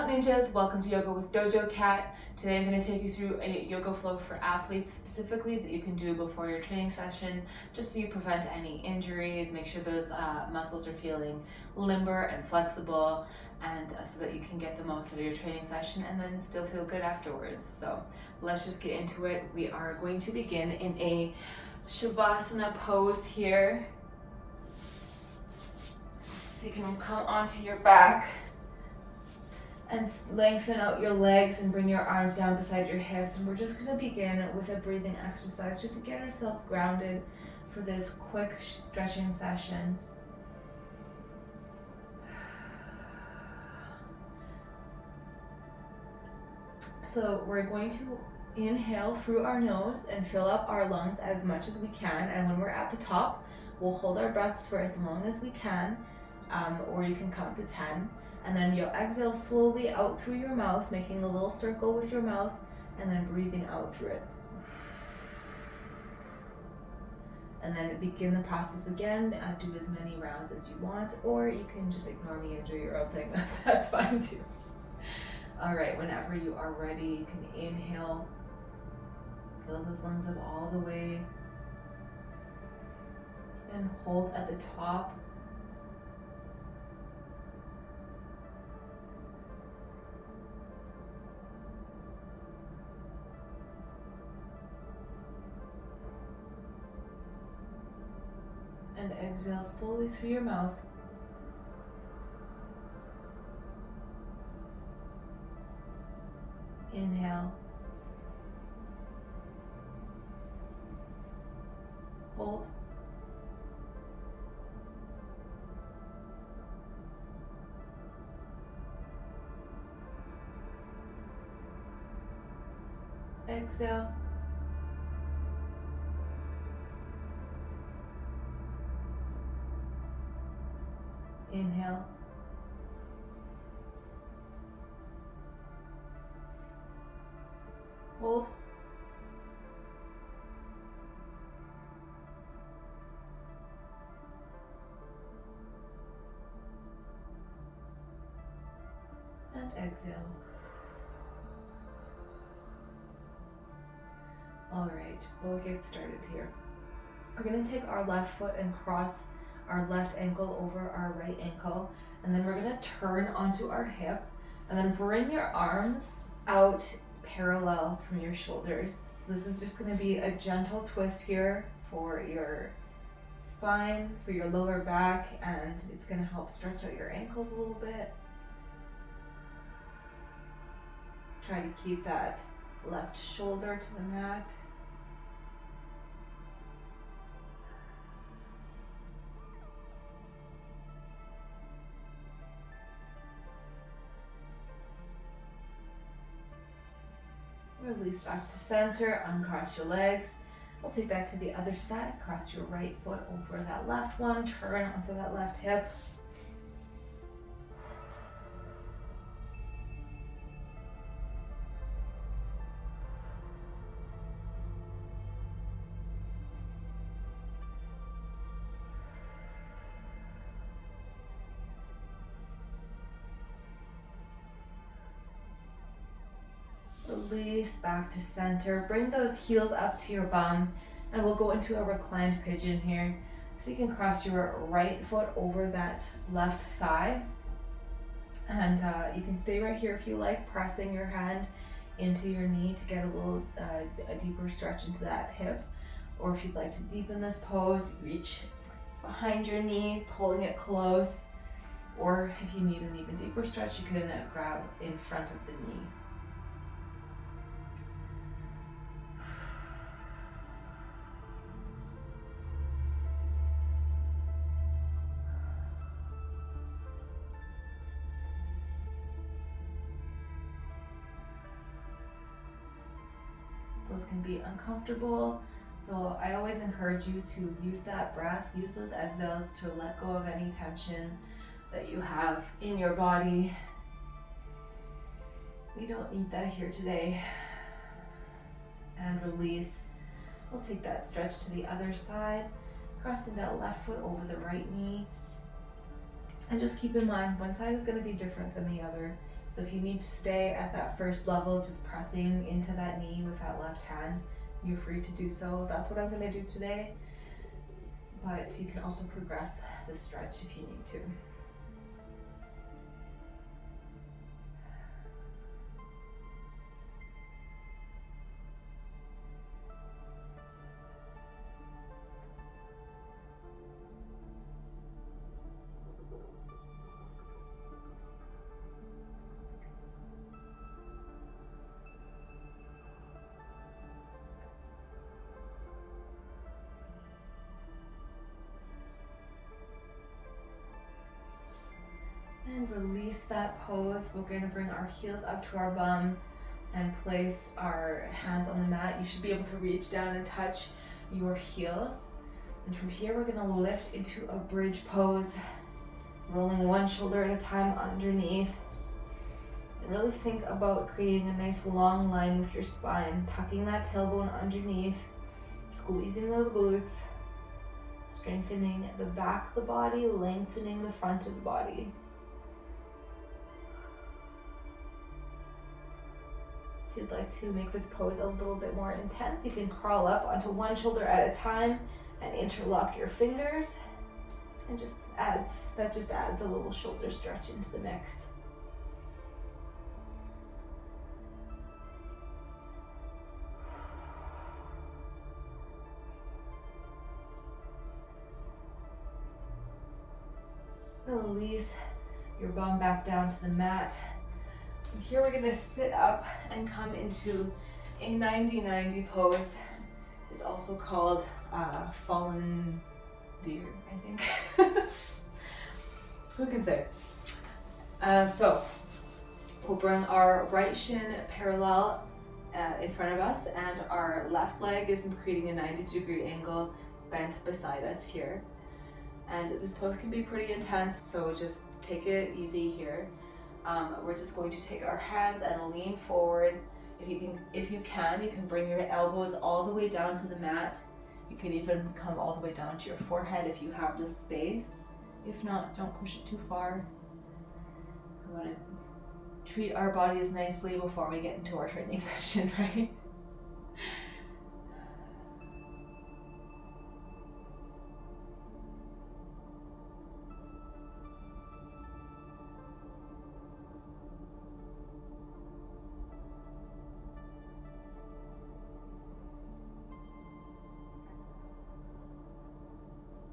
ninjas, welcome to Yoga with Dojo Cat. Today I'm going to take you through a yoga flow for athletes specifically that you can do before your training session, just so you prevent any injuries, make sure those muscles are feeling limber and flexible, and so that you can get the most out of your training session and then still feel good afterwards. So let's just get into it. We are going to begin in a Shavasana pose here. So you can come onto your back and lengthen out your legs and bring your arms down beside your hips. And we're just going to begin with a breathing exercise just to get ourselves grounded for this quick stretching session. So we're going to inhale through our nose and fill up our lungs as much as we can. And when we're at the top, we'll hold our breaths for as long as we can, or you can count to 10. And then you'll exhale slowly out through your mouth, making a little circle with your mouth, and then breathing out through it. And then begin the process again. Do as many rounds as you want, or you can just ignore me and do your own thing. That's fine too. All right, whenever you are ready, you can inhale. Fill those lungs up all the way. And hold at the top. And exhale slowly through your mouth. Inhale. Hold. Exhale. Inhale. Hold. And exhale. All right, we'll get started here. We're going to take our left foot and cross our left ankle over our right ankle, and then we're going to turn onto our hip and then bring your arms out parallel from your shoulders. So this is just going to be a gentle twist here for your spine, for your lower back, and it's going to help stretch out your ankles a little bit. Try to keep that left shoulder to the mat. Release back to center, uncross your legs. We'll take that to the other side. Cross your right foot over that left one, turn onto that left hip. Release back to center. Bring those heels up to your bum, and we'll go into a reclined pigeon here. So you can cross your right foot over that left thigh, and you can stay right here if you like, pressing your hand into your knee to get a little a deeper stretch into that hip. Or if you'd like to deepen this pose, reach behind your knee, pulling it close. Or if you need an even deeper stretch, you can grab in front of the knee. Those can be uncomfortable, so I always encourage you to use that breath, use those exhales to let go of any tension that you have in your body. We don't need that here today. And release. We'll take that stretch to the other side, crossing that left foot over the right knee. And just keep in mind, one side is going to be different than the other. So if you need to stay at that first level, just pressing into that knee with that left hand, you're free to do so. That's what I'm gonna do today. But you can also progress the stretch if you need to. And release that pose. We're going to bring our heels up to our bums and place our hands on the mat. You should be able to reach down and touch your heels. And from here, we're going to lift into a bridge pose, rolling one shoulder at a time underneath. And really think about creating a nice long line with your spine, tucking that tailbone underneath, squeezing those glutes, strengthening the back of the body, lengthening the front of the body. If you'd like to make this pose a little bit more intense, you can crawl up onto one shoulder at a time and interlock your fingers, and just adds a little shoulder stretch into the mix. Release your bum back down to the mat. From here, we're gonna sit up and come into a 90-90 pose. It's also called fallen deer, I think. Who can say? So we'll bring our right shin parallel in front of us, and our left leg is creating a 90-degree angle bent beside us here. And this pose can be pretty intense, so just take it easy here. We're just going to take our hands and lean forward. If you can, you can bring your elbows all the way down to the mat. You can even come all the way down to your forehead if you have the space. If not, don't push it too far. We want to treat our bodies nicely before we get into our training session, right?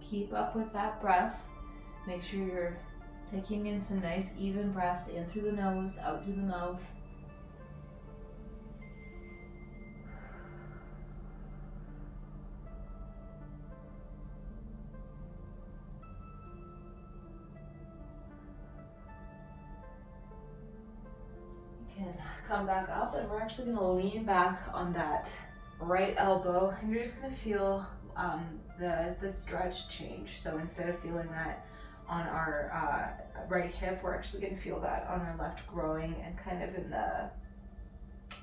Keep up with that breath. Make sure you're taking in some nice even breaths in through the nose, out through the mouth. You can come back up, and we're actually going to lean back on that right elbow, and you're just going to feel the stretch change. So instead of feeling that on our right hip, we're actually going to feel that on our left groin and kind of in the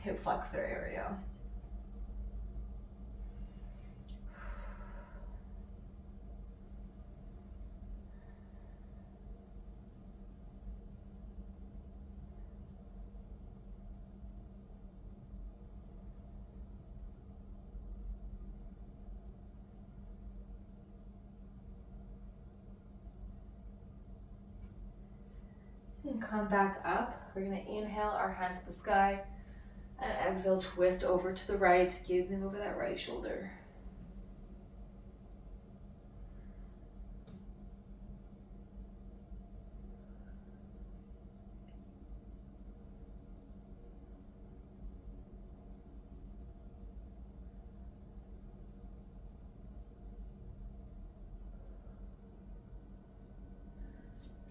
hip flexor area. And come back up. We're going to inhale our hands to the sky, and exhale, twist over to the right, gazing over that right shoulder.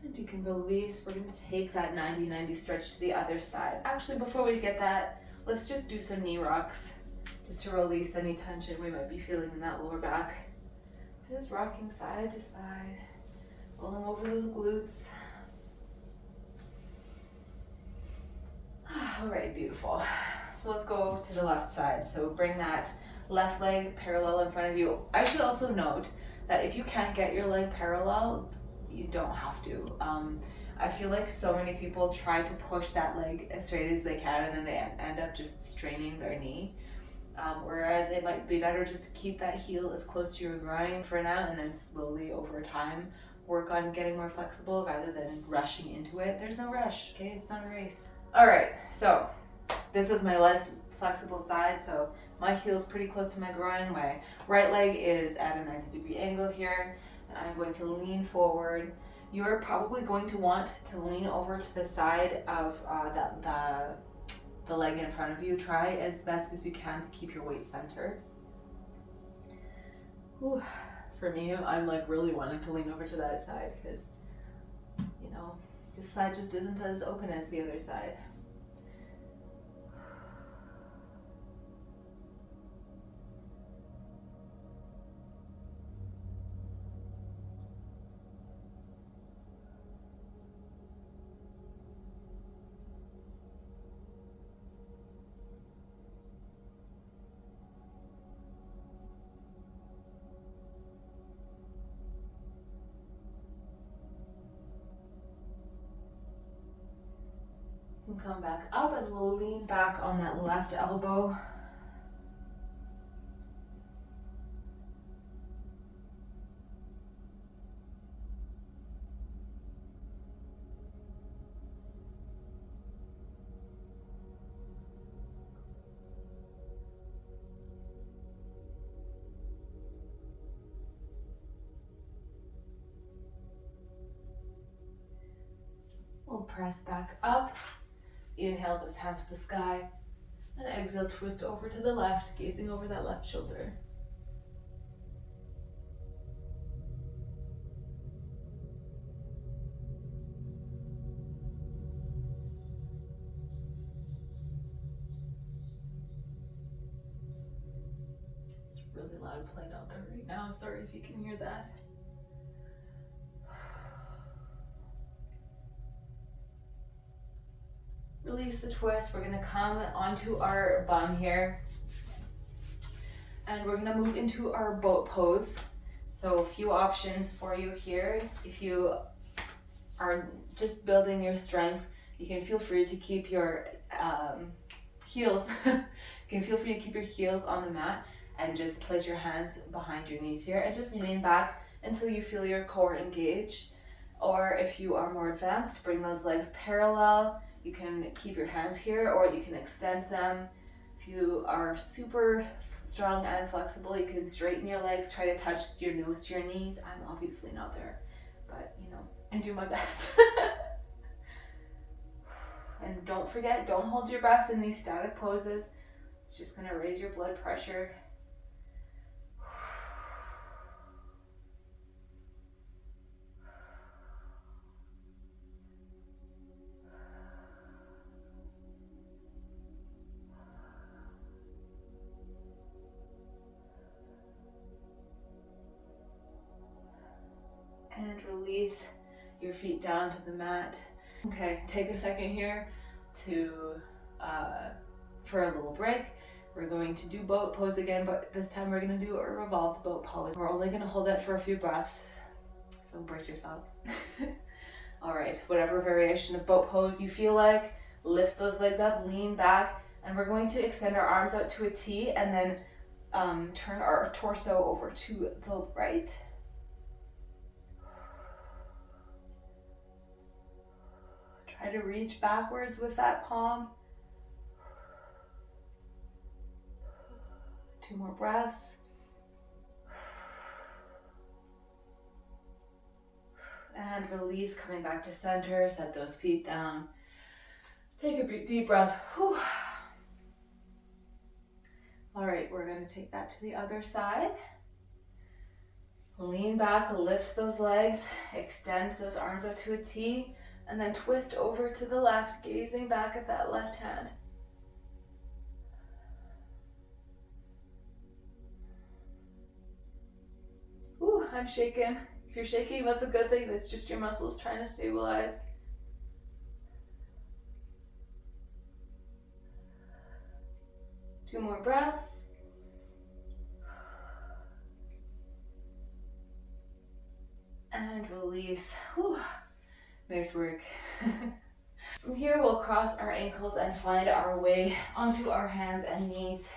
And you can release. We're going to take that 90-90 stretch to the other side. Actually, before we get that, let's just do some knee rocks, just to release any tension we might be feeling in that lower back. So just rocking side to side, rolling over those glutes. All right, beautiful. So let's go to the left side. So bring that left leg parallel in front of you. I should also note that if you can't get your leg parallel, you don't have to. I feel like so many people try to push that leg as straight as they can, and then they end up just straining their knee. Whereas it might be better just to keep that heel as close to your groin for now, and then slowly over time work on getting more flexible rather than rushing into it. There's no rush, okay? It's not a race. All right, so this is my less flexible side. So my heel's pretty close to my groin. My right leg is at a 90-degree angle here, and I'm going to lean forward. You're probably going to want to lean over to the side of the leg in front of you. Try as best as you can to keep your weight centered. Whew. For me, I'm like really wanting to lean over to that side because, you know, this side just isn't as open as the other side. Come back up and we'll lean back on that left elbow. We'll press back up. Inhale, those hands to the sky, and exhale, twist over to the left, gazing over that left shoulder. It's really loud plane out there right now. Sorry if you can hear that. Release the twist. We're gonna come onto our bum here, and we're gonna move into our boat pose. So a few options for you here. If you are just building your strength, you can feel free to keep your heels. You can feel free to keep your heels on the mat and just place your hands behind your knees here and just lean back until you feel your core engage. Or if you are more advanced, bring those legs parallel. You can keep your hands here or you can extend them. If you are super strong and flexible, you can straighten your legs, try to touch your nose to your knees. I'm obviously not there, but you know, I do my best. And don't forget, don't hold your breath in these static poses. It's just gonna raise your blood pressure. And release your feet down to the mat. Okay, take a second here to for a little break. We're going to do boat pose again, but this time we're gonna do a revolved boat pose. We're only gonna hold it for a few breaths, so brace yourself. All right, whatever variation of boat pose you feel like, lift those legs up, lean back, and we're going to extend our arms out to a T and then turn our torso over to the right. Try to reach backwards with that palm. 2 more breaths. And release, coming back to center. Set those feet down. Take a deep breath. Whew. All right, we're going to take that to the other side. Lean back, lift those legs, extend those arms out to a T. And then twist over to the left, gazing back at that left hand. Ooh, I'm shaking. If you're shaking, that's a good thing. That's just your muscles trying to stabilize. Two more breaths. And release. Whew. Nice work. From here, we'll cross our ankles and find our way onto our hands and knees.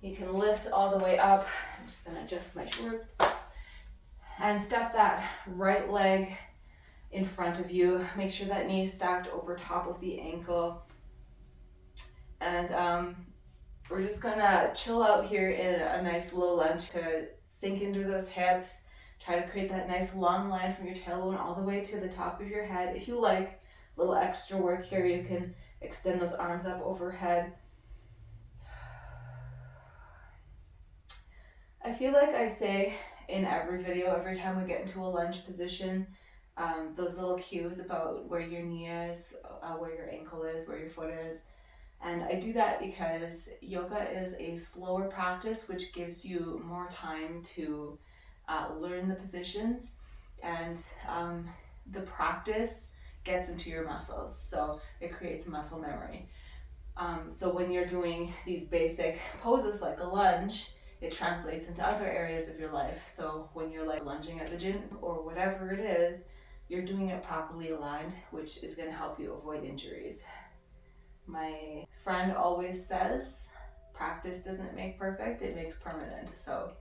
You can lift all the way up. I'm just gonna adjust my shorts. And step that right leg in front of you. Make sure that knee is stacked over top of the ankle. And we're just gonna chill out here in a nice low lunge to sink into those hips. Try to create that nice long line from your tailbone all the way to the top of your head. If you like a little extra work here, you can extend those arms up overhead. I feel like I say in every video, every time we get into a lunge position, those little cues about where your knee is, where your ankle is, where your foot is. And I do that because yoga is a slower practice, which gives you more time to learn the positions, and the practice gets into your muscles, so it creates muscle memory. So when you're doing these basic poses like a lunge, it translates into other areas of your life. So when you're like lunging at the gym or whatever it is, you're doing it properly aligned, which is going to help you avoid injuries. My friend always says, practice doesn't make perfect, it makes permanent. So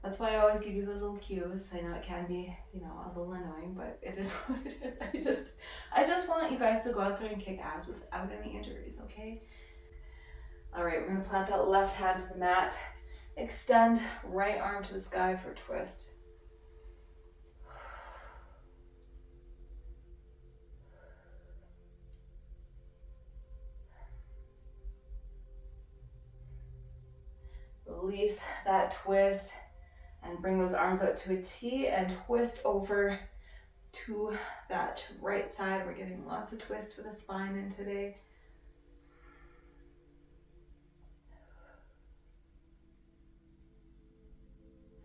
that's why I always give you those little cues. I know it can be, a little annoying, but it is what it is. I just want you guys to go out there and kick ass without any injuries, okay? All right, we're gonna plant that left hand to the mat. Extend right arm to the sky for a twist. Release that twist and bring those arms out to a T and twist over to that right side. We're getting lots of twists for the spine in today.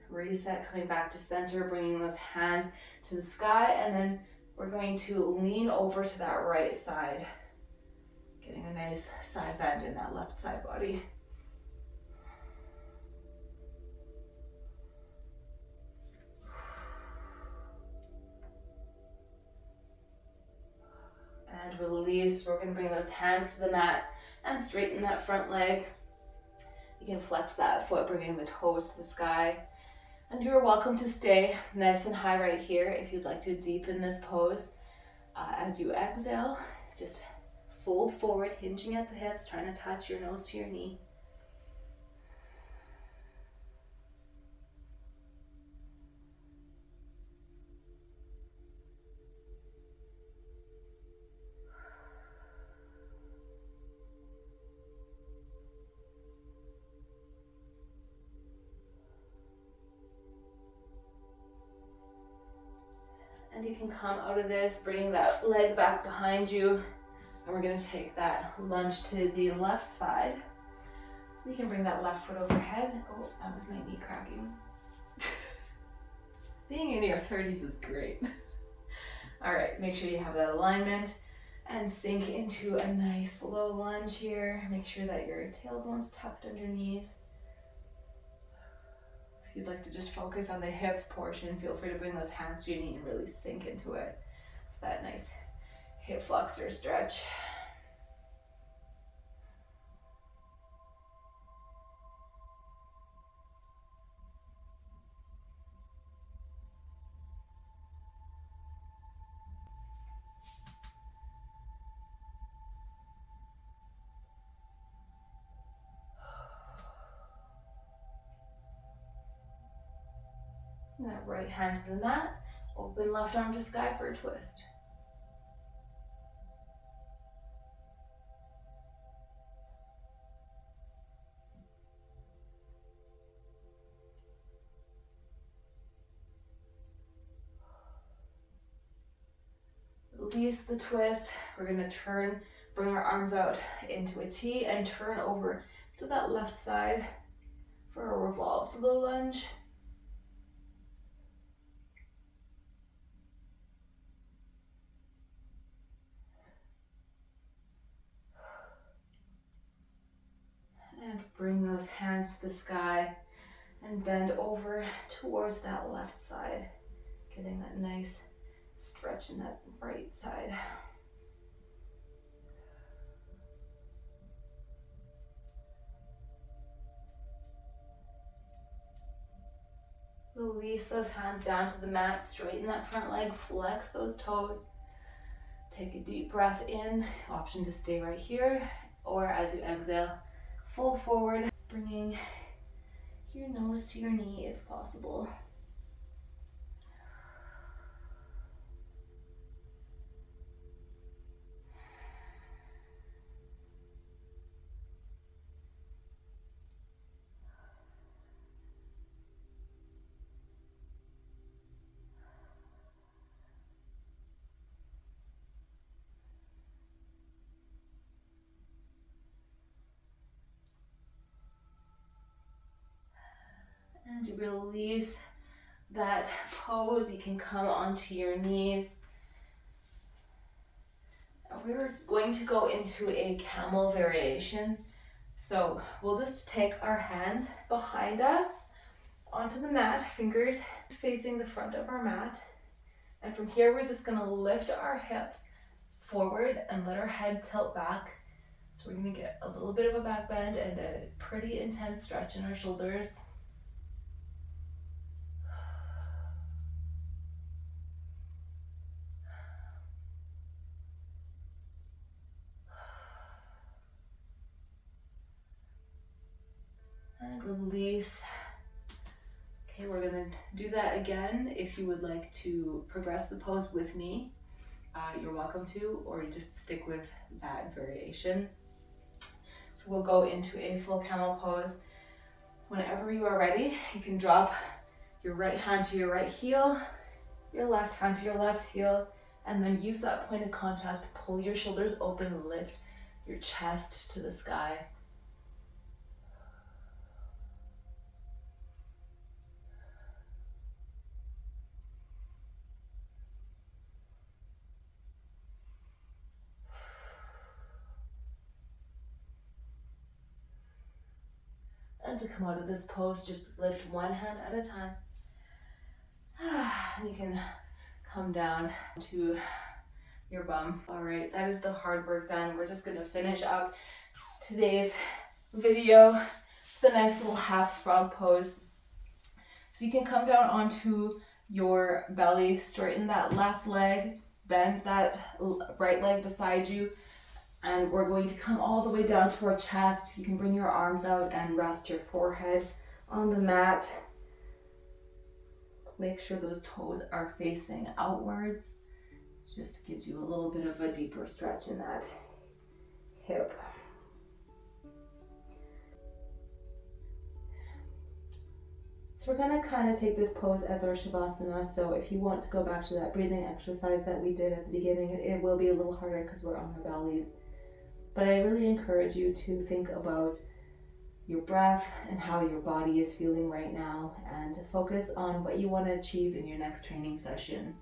Reset, coming back to center, bringing those hands to the sky, and then we're going to lean over to that right side, getting a nice side bend in that left side body. And release. We're going to bring those hands to the mat and straighten that front leg. You can flex that foot, bringing the toes to the sky. And you're welcome to stay nice and high right here if you'd like to deepen this pose. As you exhale, just fold forward, hinging at the hips, trying to touch your nose to your knee. And you can come out of this, bringing that leg back behind you. And we're gonna take that lunge to the left side. So you can bring that left foot overhead. Oh, that was my knee cracking. Being in your 30s is great. All right, make sure you have that alignment and sink into a nice low lunge here. Make sure that your tailbone's tucked underneath. If you'd like to just focus on the hips portion, feel free to bring those hands to your knee and really sink into it. That nice hip flexor stretch. And that right hand to the mat, open left arm to sky for a twist. Release the twist. We're gonna turn, bring our arms out into a T and turn over to that left side for a revolved low lunge. And bring those hands to the sky and bend over towards that left side, getting that nice stretching that right side. Release those hands down to the mat, straighten that front leg, flex those toes. Take a deep breath in, option to stay right here, or as you exhale, fold forward, bringing your nose to your knee if possible. And you release that pose. You can come onto your knees. We're going to go into a camel variation. So we'll just take our hands behind us onto the mat, fingers facing the front of our mat. And from here, we're just gonna lift our hips forward and let our head tilt back. So we're gonna get a little bit of a back bend and a pretty intense stretch in our shoulders. And release. Okay, we're gonna do that again. If you would like to progress the pose with me, you're welcome to, or you just stick with that variation. So we'll go into a full camel pose. Whenever you are ready, you can drop your right hand to your right heel, your left hand to your left heel, and then use that point of contact to pull your shoulders open, lift your chest to the sky. And to come out of this pose, just lift one hand at a time. And you can come down to your bum. All right, that is the hard work done. We're just gonna finish up today's video with a nice little half frog pose. So you can come down onto your belly, straighten that left leg, bend that right leg beside you, and we're going to come all the way down to our chest. You can bring your arms out and rest your forehead on the mat. Make sure those toes are facing outwards. It just gives you a little bit of a deeper stretch in that hip. So we're gonna kind of take this pose as our Shavasana. So if you want to go back to that breathing exercise that we did at the beginning, it will be a little harder because we're on our bellies. But I really encourage you to think about your breath and how your body is feeling right now, and to focus on what you want to achieve in your next training session.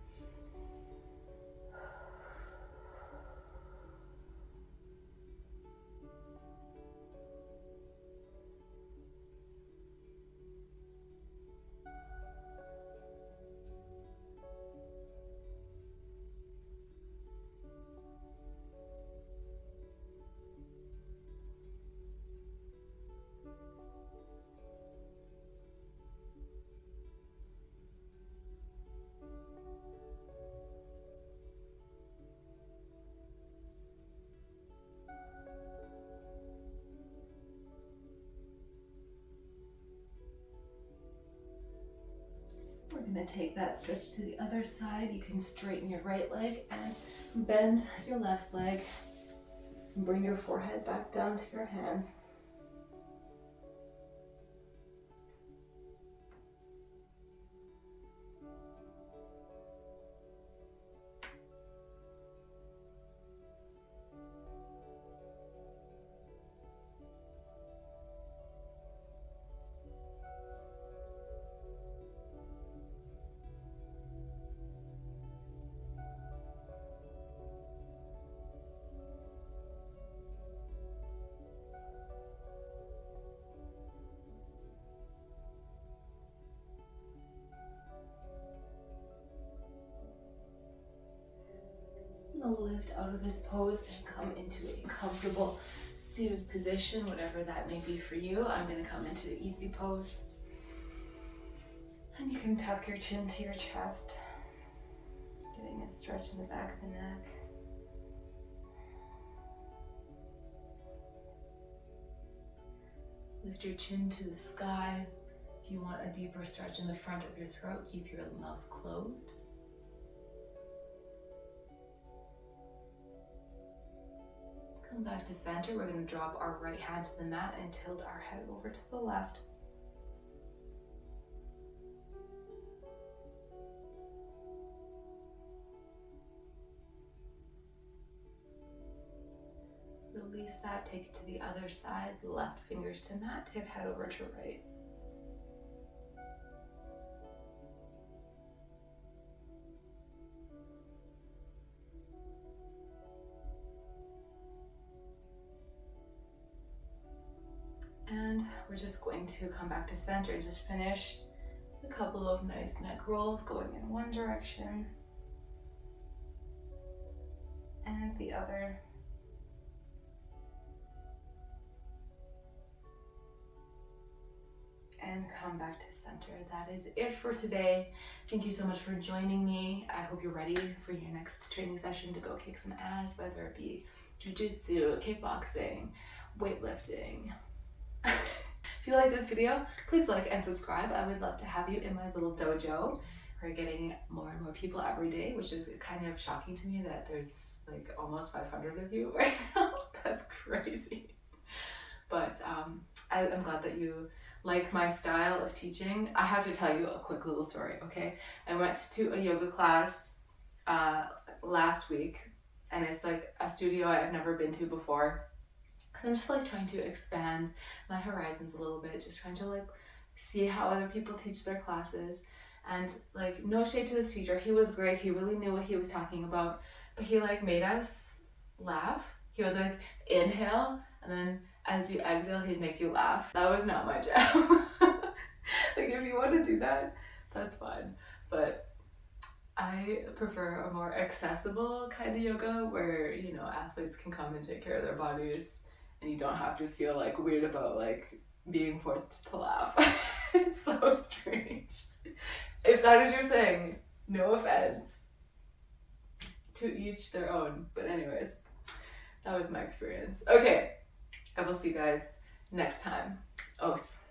We're going to take that stretch to the other side. You can straighten your right leg and bend your left leg. And bring your forehead back down to your hands. I'm gonna lift out of this pose and come into a comfortable seated position, whatever that may be for you. I'm gonna come into the easy pose. And you can tuck your chin to your chest, getting a stretch in the back of the neck. Lift your chin to the sky. If you want a deeper stretch in the front of your throat, keep your mouth closed. Come back to center. We're going to drop our right hand to the mat and tilt our head over to the left. Release that, take it to the other side, left fingers to mat, tip head over to right. And we're just going to come back to center and just finish with a couple of nice neck rolls going in one direction and the other. And come back to center. That is it for today. Thank you so much for joining me. I hope you're ready for your next training session to go kick some ass, whether it be jujitsu, kickboxing, weightlifting. If you like this video, please like and subscribe. I would love to have you in my little dojo. We're getting more and more people every day, which is kind of shocking to me that there's like almost 500 of you right now. That's crazy. But I'm glad that you like my style of teaching. I have to tell you a quick little story, okay? I went to a yoga class last week, and it's like a studio I've never been to before. Because I'm just like trying to expand my horizons a little bit, just trying to like see how other people teach their classes. And like, no shade to this teacher, he was great, he really knew what he was talking about, but he like made us laugh. He would like inhale, and then as you exhale, he'd make you laugh. That was not my jam. Like, if you want to do that, that's fine. But I prefer a more accessible kind of yoga where, you know, athletes can come and take care of their bodies and you don't have to feel like weird about like being forced to laugh. It's so strange. If that is your thing, no offense. To each their own. But anyways, that was my experience. Okay. I will see you guys next time. Os.